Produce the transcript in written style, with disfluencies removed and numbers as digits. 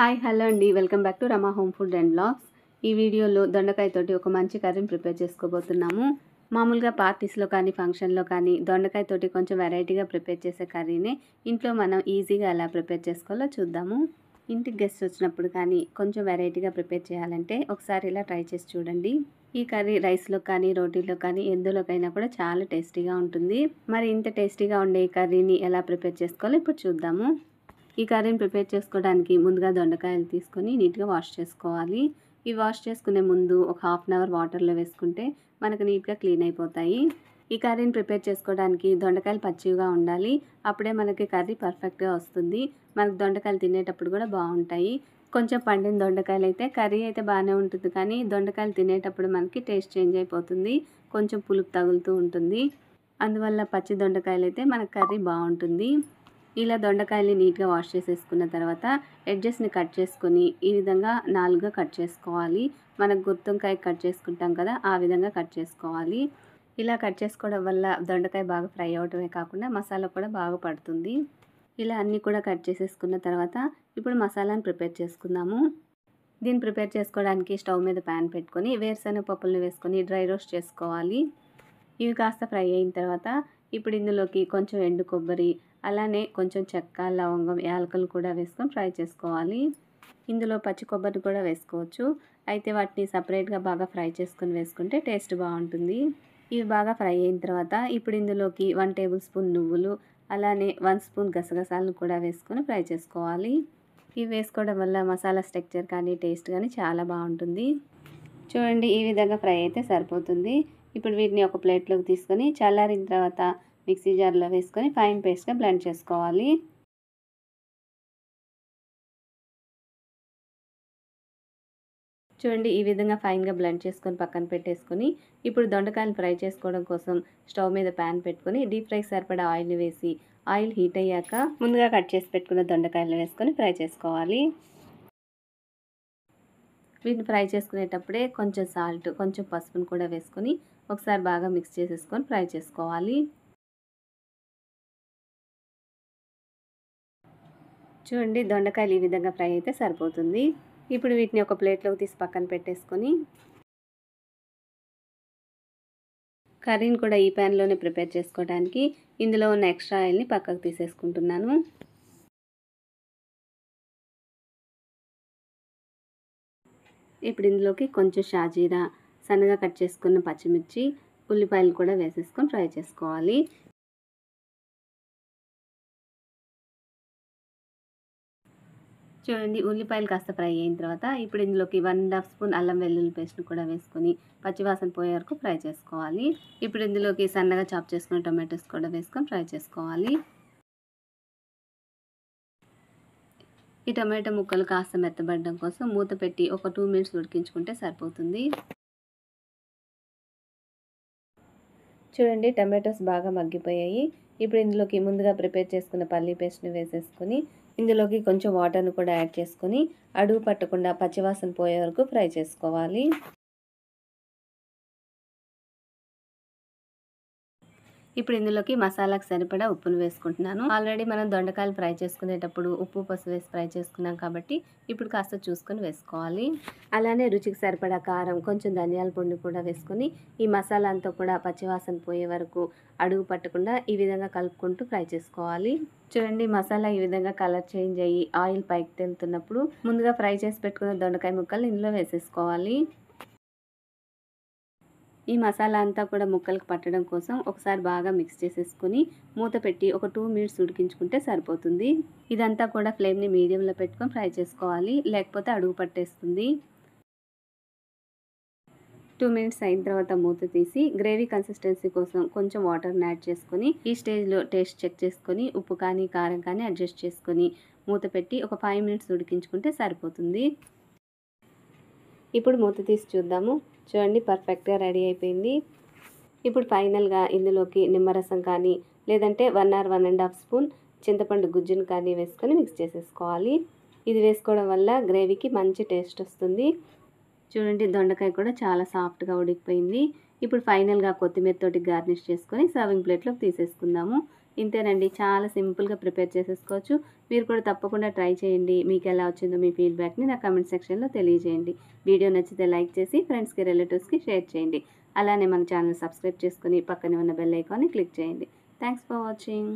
Hi hello అండి, welcome back to Rama home food and blogs. ఈ వీడియోలో దొండకాయతోటి ఒక మంచి కర్రీని ప్రిపేర్ చేసుకోబోతున్నాము. మామూలుగా పార్టీస్లో కానీ ఫంక్షన్లో కానీ దొండకాయతోటి కొంచెం వెరైటీగా ప్రిపేర్ చేసే కర్రీని ఇంట్లో మనం ఈజీగా ఎలా ప్రిపేర్ చేసుకోవాలో చూద్దాము. ఇంటికి గెస్ట్ వచ్చినప్పుడు కానీ కొంచెం వెరైటీగా ప్రిపేర్ చేయాలంటే ఒకసారి ఇలా ట్రై చేసి చూడండి. ఈ కర్రీ రైస్లో కానీ రోటీలో కానీ ఎందులోకైనా కూడా చాలా టేస్టీగా ఉంటుంది. మరి ఇంత టేస్టీగా ఉండే ఈ కర్రీని ఎలా ప్రిపేర్ చేసుకోవాలో ఇప్పుడు చూద్దాము. ఈ కర్రీని ప్రిపేర్ చేసుకోవడానికి ముందుగా దొండకాయలు తీసుకొని నీట్గా వాష్ చేసుకోవాలి. ఈ వాష్ చేసుకునే ముందు ఒక హాఫ్ అన్ అవర్ వాటర్లో వేసుకుంటే మనకు నీట్గా క్లీన్ అయిపోతాయి. ఈ కర్రీని ప్రిపేర్ చేసుకోవడానికి దొండకాయలు పచ్చిగా ఉండాలి. అప్పుడే మనకి కర్రీ పర్ఫెక్ట్గా వస్తుంది. మనకు దొండకాయలు తినేటప్పుడు కూడా బాగుంటాయి. కొంచెం పండిన దొండకాయలు అయితే కర్రీ అయితే బాగానే ఉంటుంది, కానీ దొండకాయలు తినేటప్పుడు మనకి టేస్ట్ చేంజ్ అయిపోతుంది. కొంచెం పులుపు తగులుతూ ఉంటుంది. అందువల్ల పచ్చి దొండకాయలు అయితే మనకు కర్రీ బాగుంటుంది. ఇలా దొండకాయల్ని నీట్గా వాష్ చేసేసుకున్న తర్వాత ఎడ్జెస్ని కట్ చేసుకొని ఈ విధంగా 4గా కట్ చేసుకోవాలి. మనకు గుత్తొంకాయ కట్ చేసుకుంటాం కదా, ఆ విధంగా కట్ చేసుకోవాలి. ఇలా కట్ చేసుకోవడం వల్ల దొండకాయ బాగా ఫ్రై అవడమే కాకుండా మసాలా కూడా బాగా పడుతుంది. ఇలా అన్నీ కూడా కట్ చేసేసుకున్న తర్వాత ఇప్పుడు మసాలాను ప్రిపేర్ చేసుకుందాము. దీన్ని ప్రిపేర్ చేసుకోవడానికి స్టవ్ మీద ప్యాన్ పెట్టుకొని వేరుశనగ పప్పులను వేసుకొని డ్రై రోస్ట్ చేసుకోవాలి. ఇవి కాస్త ఫ్రై అయిన తర్వాత ఇప్పుడు ఇందులోకి కొంచెం ఎండు కొబ్బరి, అలానే కొంచెం చెక్క, లవంగం, యాలకులు కూడా వేసుకొని ఫ్రై చేసుకోవాలి. ఇందులో పచ్చి కొబ్బరి కూడా వేసుకోవచ్చు. అయితే వాటిని సపరేట్గా బాగా ఫ్రై చేసుకొని వేసుకుంటే టేస్ట్ బాగుంటుంది. ఇవి బాగా ఫ్రై అయిన తర్వాత ఇప్పుడు ఇందులోకి 1 టేబుల్ స్పూన్ నువ్వులు, అలానే 1 స్పూన్ గసగసాలను కూడా వేసుకొని ఫ్రై చేసుకోవాలి. ఇవి వేసుకోవడం వల్ల మసాలా స్ట్రక్చర్ కానీ టేస్ట్ కానీ చాలా బాగుంటుంది. చూడండి, ఈ విధంగా ఫ్రై అయితే సరిపోతుంది. ఇప్పుడు వీటిని ఒక ప్లేట్లోకి తీసుకొని చల్లారిన తర్వాత మిక్సీ జార్లో వేసుకొని ఫైన్ పేస్ట్గా బ్లెండ్ చేసుకోవాలి. చూడండి, ఈ విధంగా ఫైన్గా బ్లెండ్ చేసుకొని పక్కన పెట్టేసుకొని ఇప్పుడు దొండకాయలు ఫ్రై చేసుకోవడం కోసం స్టవ్ మీద ప్యాన్ పెట్టుకొని డీప్ ఫ్రైకి సరిపడా ఆయిల్ని వేసి ఆయిల్ హీట్ అయ్యాక ముందుగా కట్ చేసి పెట్టుకున్న దొండకాయలు వేసుకొని ఫ్రై చేసుకోవాలి. వీటిని ఫ్రై చేసుకునేటప్పుడే కొంచెం సాల్ట్, కొంచెం పసుపును కూడా వేసుకొని ఒకసారి బాగా మిక్స్ చేసేసుకొని ఫ్రై చేసుకోవాలి. చూడండి, దొండకాయలు ఈ విధంగా ఫ్రై అయితే సరిపోతుంది. ఇప్పుడు వీటిని ఒక ప్లేట్లోకి తీసి పక్కన పెట్టేసుకొని కర్రీని కూడా ఈ ప్యాన్లోనే ప్రిపేర్ చేసుకోవడానికి ఇందులో ఉన్న ఎక్స్ట్రా ఆయిల్ని పక్కకు తీసేసుకుంటున్నాను. ఇప్పుడు ఇందులోకి కొంచెం షాజీరా, సన్నగా కట్ చేసుకున్న పచ్చిమిర్చి, ఉల్లిపాయలు కూడా వేసేసుకొని ఫ్రై చేసుకోవాలి. చూడండి, ఉల్లిపాయలు కాస్త ఫ్రై అయిన తర్వాత ఇప్పుడు ఇందులోకి 1.5 స్పూన్ అల్లం వెల్లుల్లి పేస్ట్ని కూడా వేసుకొని పచ్చివాసన పోయే వరకు ఫ్రై చేసుకోవాలి. ఇప్పుడు ఇందులోకి సన్నగా చాప్ చేసుకున్న టొమాటోస్ కూడా వేసుకొని ఫ్రై చేసుకోవాలి. ఈ టొమాటో ముక్కలు కాస్త మెత్తబడడం కోసం మూత పెట్టి ఒక 2 మినిట్స్ ఉడికించుకుంటే సరిపోతుంది. చూడండి, టమాటోస్ బాగా మగ్గిపోయాయి. ఇప్పుడు ఇందులోకి ముందుగా ప్రిపేర్ చేసుకున్న పల్లీ పేస్ట్ని వేసేసుకొని ఇందులోకి కొంచెం వాటర్ను కూడా యాడ్ చేసుకొని అడుగు పట్టకుండా పచ్చివాసన పోయే వరకు ఫ్రై చేసుకోవాలి. ఇప్పుడు ఇందులోకి మసాలాకు సరిపడా ఉప్పును వేసుకుంటున్నాను. ఆల్రెడీ మనం దొండకాయలు ఫ్రై చేసుకునేటప్పుడు ఉప్పు, పసుపు వేసి ఫ్రై చేసుకున్నాం కాబట్టి ఇప్పుడు కాస్త చూసుకొని వేసుకోవాలి. అలానే రుచికి సరిపడా కారం, కొంచెం ధనియాల పొడిని కూడా వేసుకొని ఈ మసాలా అంతా కూడా పచ్చివాసన పోయే వరకు అడుగు పట్టకుండా ఈ విధంగా కలుపుకుంటూ ఫ్రై చేసుకోవాలి. చూడండి, మసాలా ఈ విధంగా కలర్ చేంజ్ అయ్యి ఆయిల్ పైకి తేలుతున్నప్పుడు ముందుగా ఫ్రై చేసి పెట్టుకున్న దొండకాయ ముక్కలు ఇందులో వేసేసుకోవాలి. ఈ మసాలా అంతా కూడా ముక్కలకు పట్టడం కోసం ఒకసారి బాగా మిక్స్ చేసేసుకొని మూత పెట్టి ఒక 2 మినిట్స్ ఉడికించుకుంటే సరిపోతుంది. ఇదంతా కూడా ఫ్లేమ్ని మీడియంలో పెట్టుకొని ఫ్రై చేసుకోవాలి, లేకపోతే అడుగు పట్టేస్తుంది. 2 మినిట్స్ అయిన తర్వాత మూత తీసి గ్రేవీ కన్సిస్టెన్సీ కోసం కొంచెం వాటర్ని యాడ్ చేసుకొని ఈ స్టేజ్లో టేస్ట్ చెక్ చేసుకొని ఉప్పు కానీ కారం కానీ అడ్జస్ట్ చేసుకొని మూత పెట్టి ఒక 5 మినిట్స్ ఉడికించుకుంటే సరిపోతుంది. ఇప్పుడు మూత తీసి చూద్దాము. చూడండి, పర్ఫెక్ట్గా రెడీ అయిపోయింది. ఇప్పుడు ఫైనల్గా ఇందులోకి నిమ్మరసం కానీ లేదంటే 1 or 1.5 స్పూన్ చింతపండు గుజ్జును కానీ వేసుకొని మిక్స్ చేసేసుకోవాలి. ఇది వేసుకోవడం వల్ల గ్రేవీకి మంచి టేస్ట్ వస్తుంది. చూడండి, దొండకాయ కూడా చాలా సాఫ్ట్గా ఉడికిపోయింది. ఇప్పుడు ఫైనల్గా కొత్తిమీర తోటి గార్నిష్ చేసుకొని సర్వింగ్ ప్లేట్లోకి తీసేసుకుందాము. ఇంతేనండి, చాలా సింపుల్గా ప్రిపేర్ చేసేసుకోవచ్చు. మీరు కూడా తప్పకుండా ట్రై చేయండి. మీకు ఎలా వచ్చిందో మీ ఫీడ్బ్యాక్ని నా కామెంట్ సెక్షన్లో తెలియజేయండి. వీడియో నచ్చితే లైక్ చేసి ఫ్రెండ్స్కి రిలేటివ్స్కి షేర్ చేయండి. అలానే మన ఛానల్ సబ్స్క్రైబ్ చేసుకుని పక్కనే ఉన్న బెల్ ఐకాన్ని క్లిక్ చేయండి. Thanks for watching.